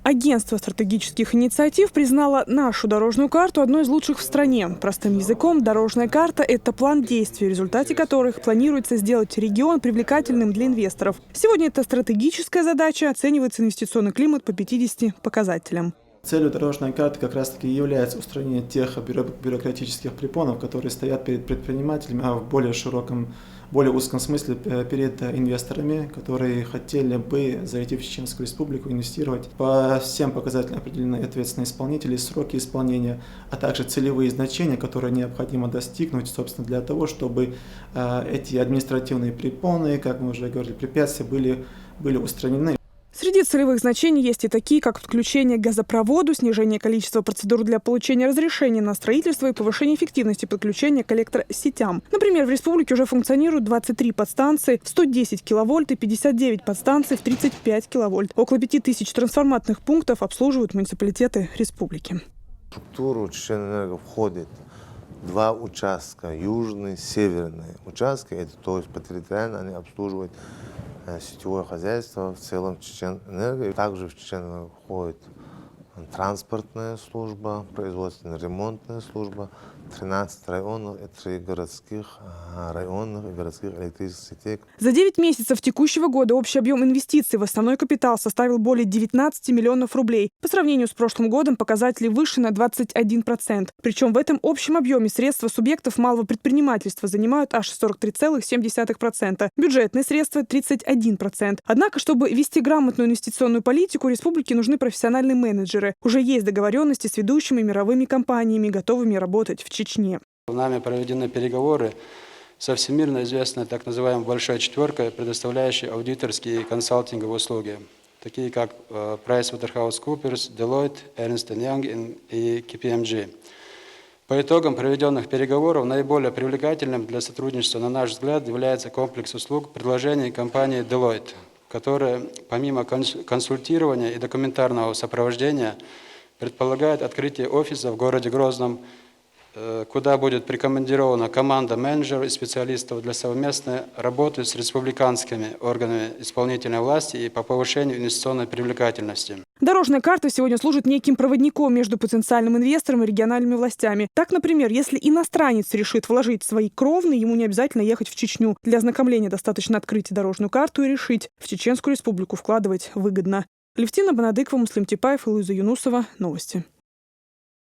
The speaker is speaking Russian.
Агентство стратегических инициатив признало нашу дорожную карту одной из лучших в стране. Простым языком, дорожная карта – это план действий, в результате которых планируется сделать регион привлекательным для инвесторов. Сегодня эта стратегическая задача оценивается инвестиционный климат по 50 показателям. Целью дорожной карты как раз-таки является устранение тех бюрократических препонов, которые стоят перед предпринимателями, а в более узком смысле перед инвесторами, которые хотели бы зайти в Чеченскую Республику, инвестировать. По всем показателям определены ответственные исполнители, сроки исполнения, а также целевые значения, которые необходимо достигнуть, собственно, для того, чтобы эти административные препоны, как мы уже говорили, препятствия были устранены. Среди целевых значений есть и такие, как подключение к газопроводу, снижение количества процедур для получения разрешения на строительство и повышение эффективности подключения к электросетям. Например, в республике уже функционируют 23 подстанции в 110 киловольт и 59 подстанций в 35 киловольт. Около 5000 трансформаторных пунктов обслуживают муниципалитеты республики. В структуру Чеченэнерго входит два участка, южный, северный участки, это то есть по территориально они обслуживают сетевое хозяйство в целом Чеченэнерго. Также в Чеченэнерго входит транспортная служба, производственно-ремонтная служба, 13 районов и 3 городских районных и городских электрических сетей. За 9 месяцев текущего года общий объем инвестиций в основной капитал составил более 19 миллионов рублей. По сравнению с прошлым годом показатели выше на 21%. Причем в этом общем объеме средства субъектов малого предпринимательства занимают аж 43,7%. Бюджетные средства – 31%. Однако, чтобы вести грамотную инвестиционную политику, республике нужны профессиональные менеджеры. Уже есть договоренности с ведущими мировыми компаниями, готовыми работать в Чечне. Нами проведены переговоры со всемирно известной так называемой «большой четверкой», предоставляющей аудиторские и консалтинговые услуги, такие как PricewaterhouseCoopers, Deloitte, Ernst Young и KPMG. По итогам проведенных переговоров наиболее привлекательным для сотрудничества, на наш взгляд, является комплекс услуг предложений компании Deloitte, которая помимо консультирования и документарного сопровождения предполагает открытие офиса в городе Грозном, куда будет прикомандирована команда менеджеров и специалистов для совместной работы с республиканскими органами исполнительной власти и по повышению инвестиционной привлекательности. Дорожная карта сегодня служит неким проводником между потенциальным инвестором и региональными властями. Так, например, если иностранец решит вложить свои кровные, ему не обязательно ехать в Чечню. Для ознакомления достаточно открыть дорожную карту и решить, в Чеченскую Республику вкладывать выгодно. Левтина Банадыкова, Муслим Типаев и Луиза Юнусова. Новости.